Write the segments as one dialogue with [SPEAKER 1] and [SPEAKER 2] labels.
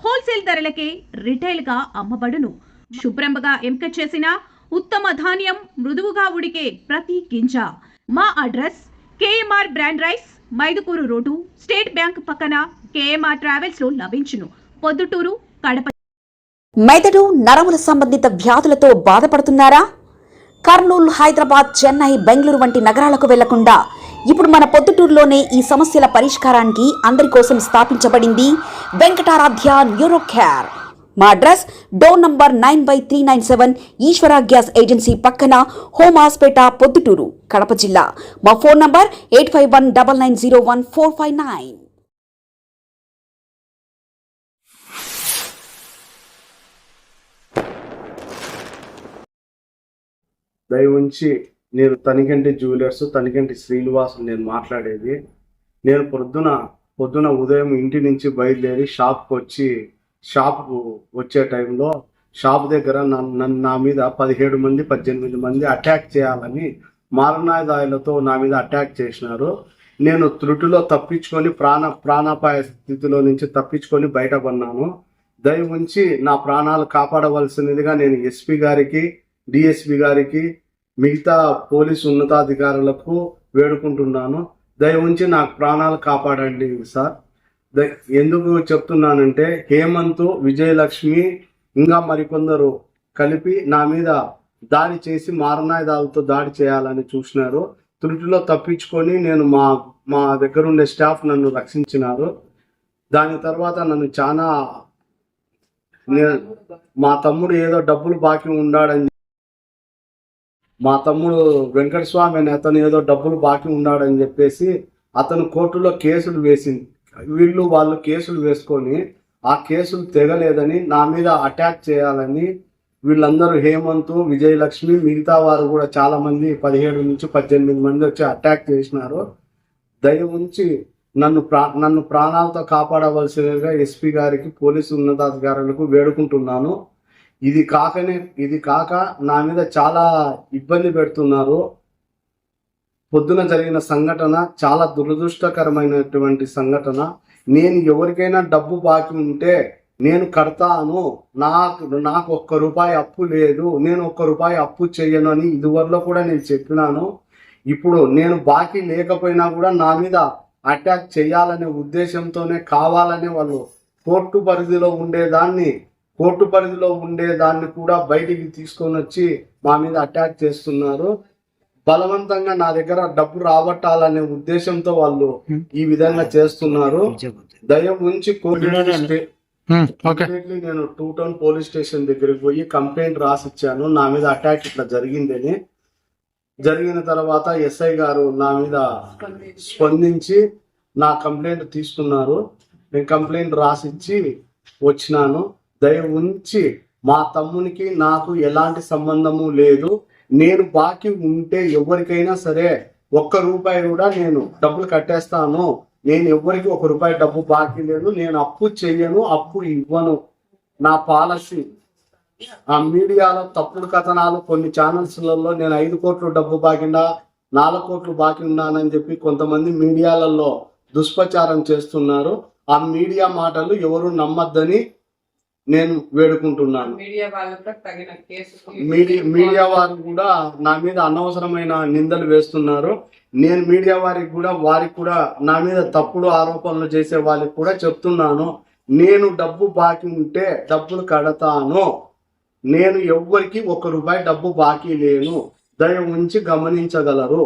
[SPEAKER 1] Wholesale ధరలకే retail గా అమ్మబడును. శుభ్రంగా ఎంపిక చేసిన ఉత్తమ ధాన్యం మృదువుగా ఉడికే ప్రతి గింజ. మా address KMR brand rice, Mydukur road, state bank పక్కన, కేఎంఆర్ ట్రావెల్స్ లో లభించును. పొద్దుటూరు, కడప.
[SPEAKER 2] మెదడు నరముల సంబంధిత వ్యాధులతో బాధపడుతున్నారా? కర్నూలు, హైదరాబాద్, చెన్నై, బెంగళూరు వంటి నగరాలకు వెళ్లకుండా ఇప్పుడు మన పొద్దుటూరులోనే ఈ సమస్యల పరిష్కారానికి అందరి కోసం స్థాపించబడింది వెంకటారాధ్య న్యూరో కేర్. మా అడ్రస్ డోర్ నంబర్ 9/397 ఈశ్వర గ్యాస్ ఏజెన్సీ పక్కన, హోమాస్పేట, పొద్దుటూరు, కడప జిల్లా. మా ఫోన్ నంబర్ 8519901459.
[SPEAKER 3] దయవుంచి నేను తనికంటి జ్యువెలర్స్, తనికంటి శ్రీనివాస్ నేను మాట్లాడేది. నేను పొద్దున ఉదయం ఇంటి నుంచి బయలుదేరి షాప్కు వచ్చే టైంలో షాప్ దగ్గర నా మీద 17-18 మంది అటాక్ చేయాలని మారణాయుధాలతో నా మీద అటాక్ చేసినారు. నేను త్రుటిలో తప్పించుకొని ప్రాణాపాయ స్థితిలో నుంచి తప్పించుకొని బయటపడినాను. దయవుంచి నా ప్రాణాలు కాపాడవలసినదిగా నేను ఎస్పీ గారికి, డిఎస్పీ గారికి, మిగతా పోలీసు ఉన్నతాధికారులకు వేడుకుంటున్నాను. దయవుంచి నాకు ప్రాణాలు కాపాడండి సార్. ఎందుకు చెప్తున్నానంటే, హేమంత్, విజయలక్ష్మి ఇంకా మరికొందరు కలిపి నా మీద దాడి చేసి మారణాయుధాలతో దాడి చేయాలని చూసినారు. త్రుటిలో తప్పించుకొని నేను మా దగ్గర ఉండే స్టాఫ్ నన్ను రక్షించినారు. దాని తర్వాత నన్ను మా తమ్ముడు ఏదో డబ్బులు బాకీ ఉన్నాడని, మా తమ్ముడు వెంకటస్వామి అనే అతను ఏదో డబ్బులు బాకీ ఉన్నాడని చెప్పేసి అతను కోర్టులో కేసులు వాళ్ళు కేసులు వేసుకొని ఆ కేసులు తెగలేదని నా మీద అటాక్ చేయాలని వీళ్ళందరూ హేమంత్, విజయలక్ష్మి, మిగతా వారు కూడా చాలా మంది 17-18 మంది వచ్చి అటాక్ చేసినారు. దయవుంచి నన్ను ప్రాణాలతో కాపాడవలసినగా ఎస్పీ గారికి, పోలీసు ఉన్నతాధికారులకు వేడుకుంటున్నాను. ఇది కాక నా మీద చాలా ఇబ్బంది పెడుతున్నారు. పొద్దున జరిగిన సంఘటన చాలా దురదృష్టకరమైనటువంటి సంఘటన. నేను ఎవరికైనా డబ్బు బాకీ ఉంటే నేను కడతాను, నాకు ₹1 అప్పు లేదు, నేను ₹1 అప్పు చేయను అని ఇదివరలో కూడా నేను చెప్పినాను. ఇప్పుడు నేను బాకీ లేకపోయినా కూడా నా మీద అటాక్ చేయాలనే ఉద్దేశంతోనే కావాలనే వాళ్ళు కోర్టు పరిధిలో ఉండేదాన్ని కూడా బయటికి తీసుకొని వచ్చి మా మీద అటాక్ చేస్తున్నారు. బలవంతంగా నా దగ్గర డబ్బు రాబట్టాలనే ఉద్దేశంతో వాళ్ళు ఈ విధంగా చేస్తున్నారు. దయవుంచి నేను 2 టౌన్ పోలీస్ స్టేషన్ దగ్గరికి పోయి కంప్లైంట్ రాసిచ్చాను. నా మీద అటాక్ ఇట్లా జరిగిందని. జరిగిన తర్వాత ఎస్ఐ గారు నా మీద స్పందించి నా కంప్లైంట్ తీసుకున్నారు. నేను కంప్లైంట్ రాసిచ్చి వచ్చినాను. దయవుంచి మా తమ్మునికి నాకు ఎలాంటి సంబంధము లేదు. నేను బాకీ ఉంటే ఎవరికైనా సరే ₹1 కూడా నేను డబ్బులు కట్టేస్తాను. నేను ఎవరికి ₹1 డబ్బు బాకీ లేదు. నేను అప్పు చెయ్యను, అప్పు ఇవ్వను. నా పాలసీ. ఆ మీడియాలో తప్పుడు కథనాలు, కొన్ని ఛానల్స్లలో నేను 5 కోట్లు డబ్బు బాకిండా, 4 కోట్లు బాకీ ఉన్నానని చెప్పి కొంతమంది మీడియాలలో దుష్ప్రచారం చేస్తున్నారు. ఆ మీడియా మాటలు ఎవరు నమ్మద్దని నేను వేడుకుంటున్నాను. మీడియా వారు కూడా నా మీద అనవసరమైన నిందలు వేస్తున్నారు. నేను మీడియా వారికి కూడా నా మీద తప్పుడు ఆరోపణలు చేసే వాళ్ళకి కూడా చెప్తున్నాను, నేను డబ్బు బాకీ ఉంటే డబ్బులు కడతాను. నేను ఎవ్వరికి ₹1 డబ్బు బాకీ లేను. దయ ఉంచి గమనించగలరు.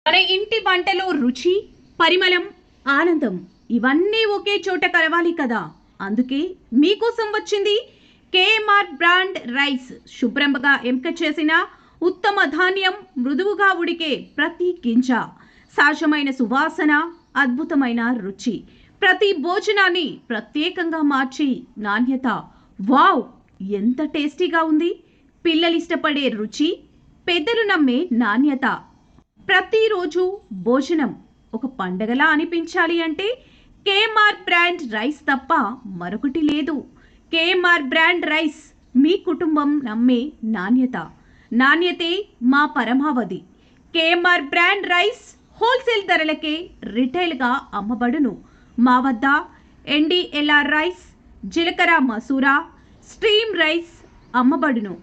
[SPEAKER 1] మన ఇంటి వంటలో రుచి, పరిమళం, ఆనందం ఇవన్నీ ఒకే చోట కలవాలి కదా. అందుకే మీకోసం వచ్చింది కేఎంఆర్ బ్రాండ్ రైస్. శుభ్రంగా ఎంపిక చేసిన ఉత్తమ ధాన్యం మృదువుగా ఉడికే ప్రతి గింజ. సహజమైన సువాసన, అద్భుతమైన రుచి. ప్రతి భోజనాన్ని ప్రత్యేకంగా మార్చి నాణ్యత. వావ్, ఎంత టేస్టీగా ఉంది! పిల్లలు ఇష్టపడే రుచి, పెద్దలు నమ్మే నాణ్యత. ప్రతిరోజు భోజనం ఒక పండగలా అనిపించాలి అంటే కేఎంఆర్ బ్రాండ్ రైస్ తప్ప మరొకటి లేదు. కేఎంఆర్ బ్రాండ్ రైస్ మీ కుటుంబం నమ్మే నాణ్యత. నాణ్యతే మా పరమావధి. కేఎంఆర్ బ్రాండ్ రైస్ హోల్సేల్ ధరలకే రిటైల్గా అమ్మబడును. మా వద్ద NDLR రైస్, జీలకర్ర మసూరా, స్ట్రీమ్ రైస్ అమ్మబడును.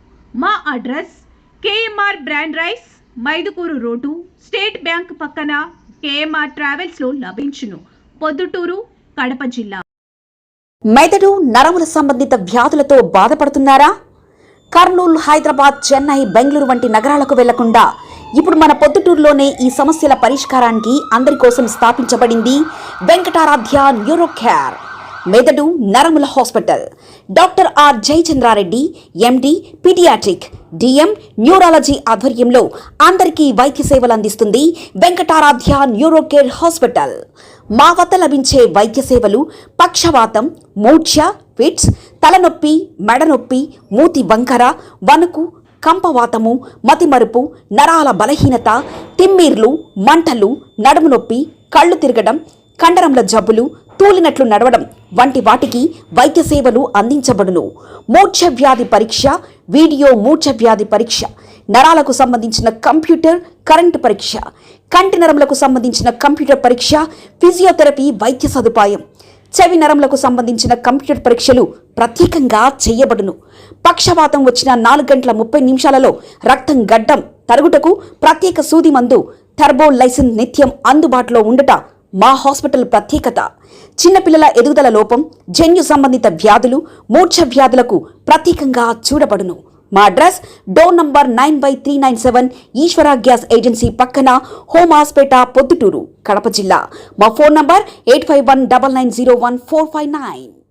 [SPEAKER 1] మా address KMR brand rice, Mydukur road, state bank పక్కన KMR ట్రావెల్స్లో లభించును. పొద్దుటూరు, కడప జిల్లా.
[SPEAKER 2] మెదడు నరముల సంబంధిత వ్యాధులతో బాధపడుతున్నారా? కర్నూలు, హైదరాబాద్, చెన్నై, బెంగళూరు వంటి నగరాలకు వెళ్లకుండా ఇప్పుడు మన పొద్దుటూరులోనే ఈ సమస్యల పరిష్కారానికి అందరి కోసం స్థాపించబడింది వెంకటారాధ్య న్యూరో కేర్ మెదడు నరముల hospital. Doctor R Jayachandra Reddy MD paediatric, DM neurology ఆధ్వర్యంలో అందరికీ వైద్య సేవలు అందిస్తుంది వెంకటారాధ్య న్యూరో కేర్ హాస్పిటల్. మా వద్ద లభించే వైద్య సేవలు పక్షవాతం, మూర్ఛ, ఫిట్స్, తలనొప్పి, మెడనొప్పి, మూతి వంకర, వణుకు, కంపవాతము, మతిమరుపు, నరాల బలహీనత, తిమ్మిర్లు, మంటలు, నడుము నొప్పి, కళ్ళు తిరగడం, కండరంల జబ్బులు, తూలినట్లు నడవడం వంటి వాటికి వైద్య సేవలు అందించబడును. మూర్ఛ వ్యాధి పరీక్ష, వీడియో మూర్ఛ వ్యాధి పరీక్ష, నరాలకు సంబంధించిన కంప్యూటర్ కరెంటు పరీక్ష, కంటి నరములకు సంబంధించిన కంప్యూటర్ పరీక్ష, ఫిజియోథెరపీ వైద్య సదుపాయం, చెవి నరములకు సంబంధించిన కంప్యూటర్ పరీక్షలు ప్రత్యేకంగా చేయబడును. పక్షవాతం వచ్చిన 4 గంటల 30 నిమిషాలలో రక్తం గడ్డం తరుగుటకు ప్రత్యేక సూది మందు థర్బోలైసిన్ నిత్యం అందుబాటులో ఉండట మా హాస్పిటల్ ప్రత్యేకత. చిన్నపిల్లల ఎదుగుదల లోపం, జన్యు సంబంధిత వ్యాధులు, మూర్ఛ వ్యాధులకు ప్రత్యేకంగా చూడబడును. మా అడ్రస్ డోర్ నంబర్ 9/397 ఈశ్వర గ్యాస్ ఏజెన్సీ పక్కన, హోమాస్పేట, పొద్దుటూరు, కడప జిల్లా. మా ఫోన్ నంబర్ 8519901459.